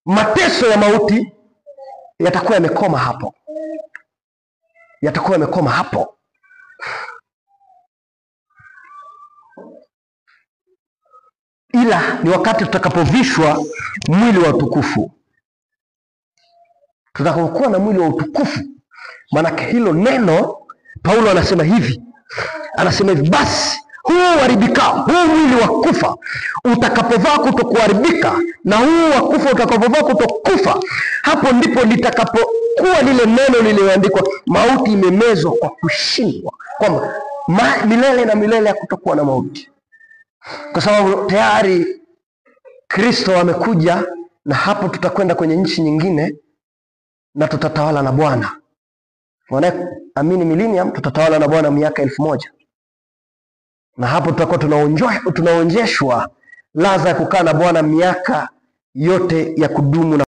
mateso ya mauti yatakuwa yamekoma hapo. Yatakuwa yamekoma hapo. Ila ni wakati tutakapovishwa mwili wa utukufu. Tutakapokuwa na mwili wa utukufu, maana hilo neno Paulo anasema hivi. Anasema hivi, basi huu haribika, huu mwili wa kufa utakapovaa kutokuharibika, na huu wa kufa utakapovaa kutokufa, hapo ndipo litakapokuwa lile neno lililoandikwa, mauti imemezwa kwa kushindwa, kwamba milele na milele ya kutokuwa na mauti. Kwa sababu tayari Kristo amekuja, na hapo tutakwenda kwenye nchi nyingine na tutatawala na Bwana. Amini millennium, tutatawala na Bwana miaka 1000. Na hapo tutakuwa tunaonjeshwa ladha ya kukaa na Bwana miaka yote ya kudumu.